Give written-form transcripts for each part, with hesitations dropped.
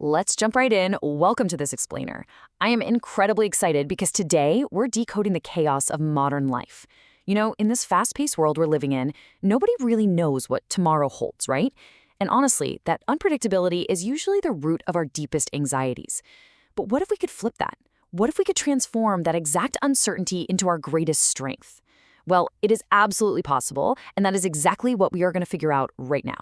Let's jump right in. Welcome to this explainer. I am incredibly excited because today we're decoding the chaos of modern life. In this fast-paced world we're living in, nobody really knows what tomorrow holds, right? And honestly, that unpredictability is usually the root of our deepest anxieties. But what if we could flip that? What if we could transform that exact uncertainty into our greatest strength? Well, it is absolutely possible, and that is exactly what we are going to figure out right now.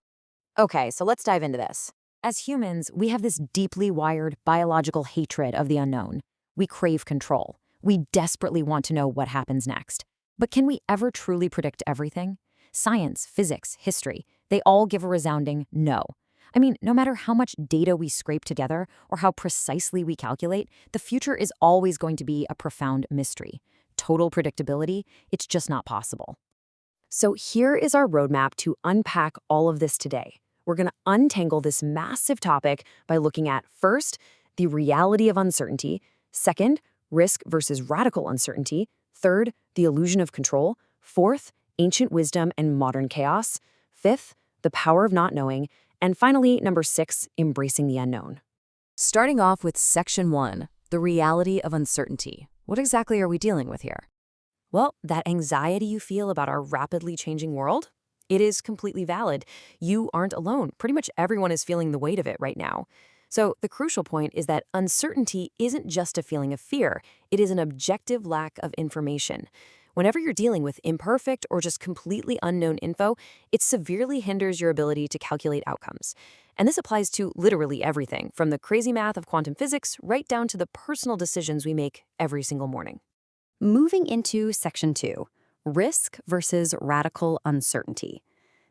Okay, so let's dive into this. As humans, we have this deeply wired biological hatred of the unknown. We crave control. We desperately want to know what happens next. But can we ever truly predict everything? Science, physics, history, they all give a resounding no. I mean, no matter how much data we scrape together or how precisely we calculate, the future is always going to be a profound mystery. Total predictability, it's just not possible. So here is our roadmap to unpack all of this today. We're going to untangle this massive topic by looking at, first, the reality of uncertainty, second, risk versus radical uncertainty, third, the illusion of control, fourth, ancient wisdom and modern chaos, fifth, the power of not knowing, and finally, number 6, embracing the unknown. Starting off with Section 1, the reality of uncertainty. What exactly are we dealing with here? Well, that anxiety you feel about our rapidly changing world, it is completely valid. You aren't alone. Pretty much everyone is feeling the weight of it right now. So the crucial point is that uncertainty isn't just a feeling of fear. It is an objective lack of information. Whenever you're dealing with imperfect or just completely unknown info, it severely hinders your ability to calculate outcomes. And this applies to literally everything, from the crazy math of quantum physics right down to the personal decisions we make every single morning. Moving into Section 2, risk versus radical uncertainty.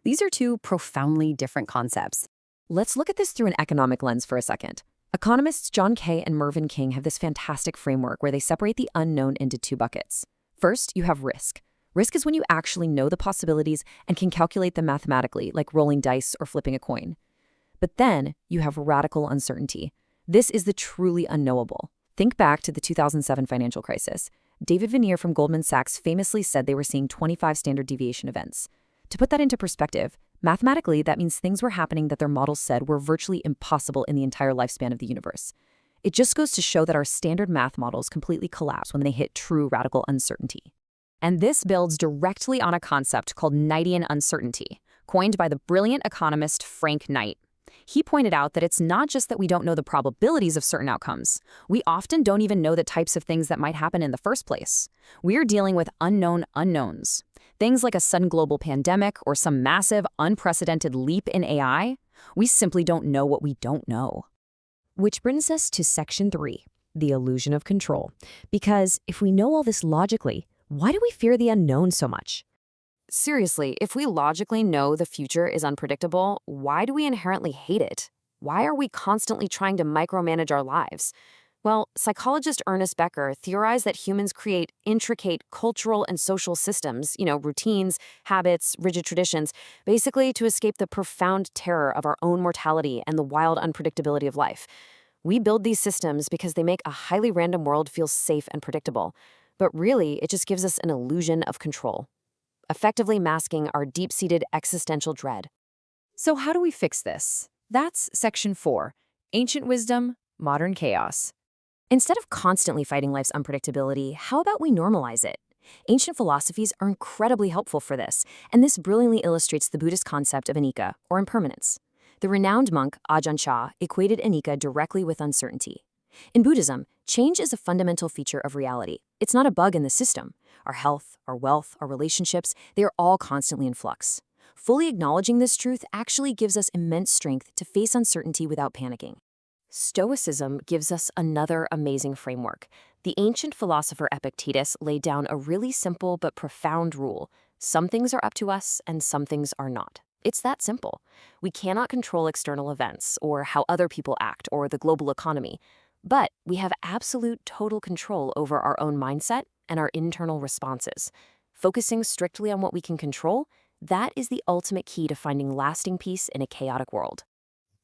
These are two profoundly different concepts. Let's look at this through an economic lens for a second. Economists John Kay and Mervyn King have this fantastic framework where they separate the unknown into two buckets. First, you have risk. Risk is when you actually know the possibilities and can calculate them mathematically, like rolling dice or flipping a coin. But then you have radical uncertainty. This is the truly unknowable. Think back to the 2007 financial crisis. David Vanier from Goldman Sachs famously said they were seeing 25 standard deviation events. To put that into perspective, mathematically, that means things were happening that their models said were virtually impossible in the entire lifespan of the universe. It just goes to show that our standard math models completely collapse when they hit true radical uncertainty. And this builds directly on a concept called Knightian uncertainty, coined by the brilliant economist Frank Knight. He pointed out that it's not just that we don't know the probabilities of certain outcomes. We often don't even know the types of things that might happen in the first place. We're dealing with unknown unknowns. Things like a sudden global pandemic or some massive, unprecedented leap in AI. We simply don't know what we don't know. Which brings us to Section 3, the illusion of control. Because if we know all this logically, why do we fear the unknown so much? Seriously, if we logically know the future is unpredictable, why do we inherently hate it? Why are we constantly trying to micromanage our lives? Well, psychologist Ernest Becker theorized that humans create intricate cultural and social systems, routines, habits, rigid traditions, basically to escape the profound terror of our own mortality and the wild unpredictability of life. We build these systems because they make a highly random world feel safe and predictable. But really, it just gives us an illusion of control, effectively masking our deep-seated existential dread. So how do we fix this? That's Section 4, ancient wisdom, modern chaos. Instead of constantly fighting life's unpredictability, how about we normalize it? Ancient philosophies are incredibly helpful for this, and this brilliantly illustrates the Buddhist concept of anicca, or impermanence. The renowned monk Ajahn Chah equated anicca directly with uncertainty. In Buddhism, change is a fundamental feature of reality. It's not a bug in the system. Our health, our wealth, our relationships, they are all constantly in flux. Fully acknowledging this truth actually gives us immense strength to face uncertainty without panicking. Stoicism gives us another amazing framework. The ancient philosopher Epictetus laid down a really simple but profound rule. Some things are up to us and some things are not. It's that simple. We cannot control external events or how other people act or the global economy, but we have absolute total control over our own mindset and our internal responses. Focusing strictly on what we can control, that is the ultimate key to finding lasting peace in a chaotic world.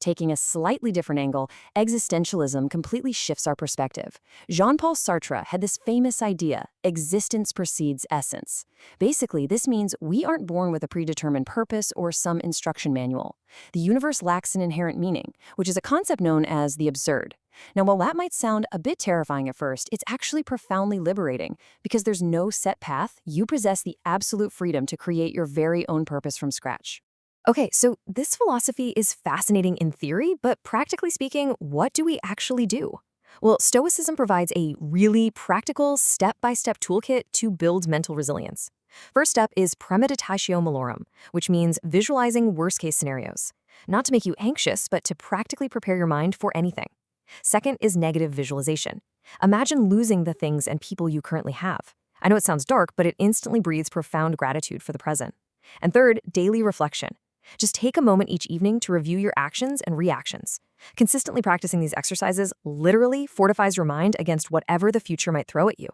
Taking a slightly different angle, existentialism completely shifts our perspective. Jean-Paul Sartre had this famous idea, existence precedes essence. Basically, this means we aren't born with a predetermined purpose or some instruction manual. The universe lacks an inherent meaning, which is a concept known as the absurd. Now, while that might sound a bit terrifying at first, it's actually profoundly liberating. Because there's no set path, you possess the absolute freedom to create your very own purpose from scratch. Okay, so this philosophy is fascinating in theory, but practically speaking, what do we actually do? Well, Stoicism provides a really practical, step-by-step toolkit to build mental resilience. First step is premeditatio malorum, which means visualizing worst-case scenarios. Not to make you anxious, but to practically prepare your mind for anything. Second is negative visualization. Imagine losing the things and people you currently have. I know it sounds dark, but it instantly breathes profound gratitude for the present. And third, daily reflection. Just take a moment each evening to review your actions and reactions. Consistently practicing these exercises literally fortifies your mind against whatever the future might throw at you.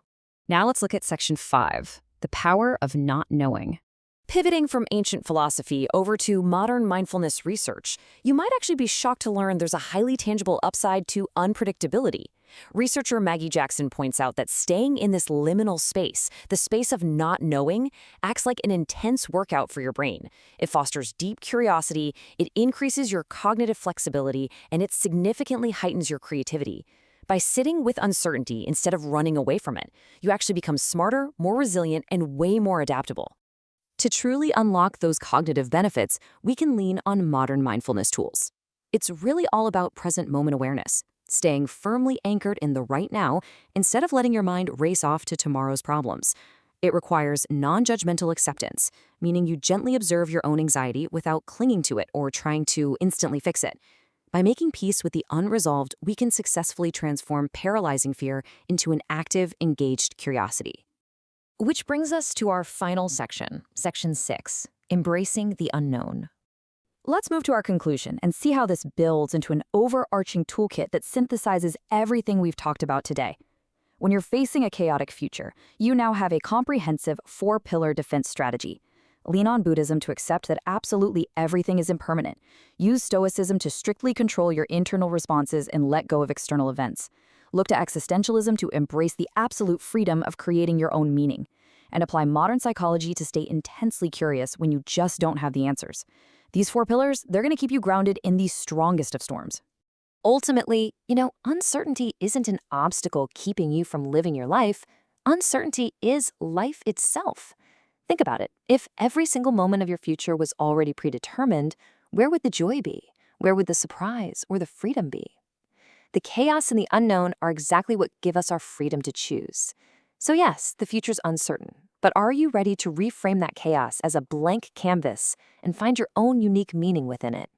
Now let's look at section 5, the power of not knowing. Pivoting from ancient philosophy over to modern mindfulness research, you might actually be shocked to learn there's a highly tangible upside to unpredictability. Researcher Maggie Jackson points out that staying in this liminal space, the space of not knowing, acts like an intense workout for your brain. It fosters deep curiosity, it increases your cognitive flexibility, and it significantly heightens your creativity. By sitting with uncertainty instead of running away from it, you actually become smarter, more resilient, and way more adaptable. To truly unlock those cognitive benefits, we can lean on modern mindfulness tools. It's really all about present moment awareness, staying firmly anchored in the right now instead of letting your mind race off to tomorrow's problems. It requires non-judgmental acceptance, meaning you gently observe your own anxiety without clinging to it or trying to instantly fix it. By making peace with the unresolved, we can successfully transform paralyzing fear into an active, engaged curiosity. Which brings us to our final section, section 6, embracing the unknown. Let's move to our conclusion and see how this builds into an overarching toolkit that synthesizes everything we've talked about today. When you're facing a chaotic future, you now have a comprehensive 4-pillar defense strategy. Lean on Buddhism to accept that absolutely everything is impermanent. Use Stoicism to strictly control your internal responses and let go of external events. Look to existentialism to embrace the absolute freedom of creating your own meaning. And apply modern psychology to stay intensely curious when you just don't have the answers. These 4 pillars, they're going to keep you grounded in the strongest of storms. Ultimately, uncertainty isn't an obstacle keeping you from living your life. Uncertainty is life itself. Think about it. If every single moment of your future was already predetermined, where would the joy be? Where would the surprise or the freedom be? The chaos and the unknown are exactly what give us our freedom to choose. So yes, the future's uncertain, but are you ready to reframe that chaos as a blank canvas and find your own unique meaning within it?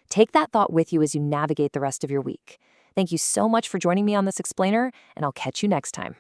Take that thought with you as you navigate the rest of your week. Thank you so much for joining me on this explainer, and I'll catch you next time.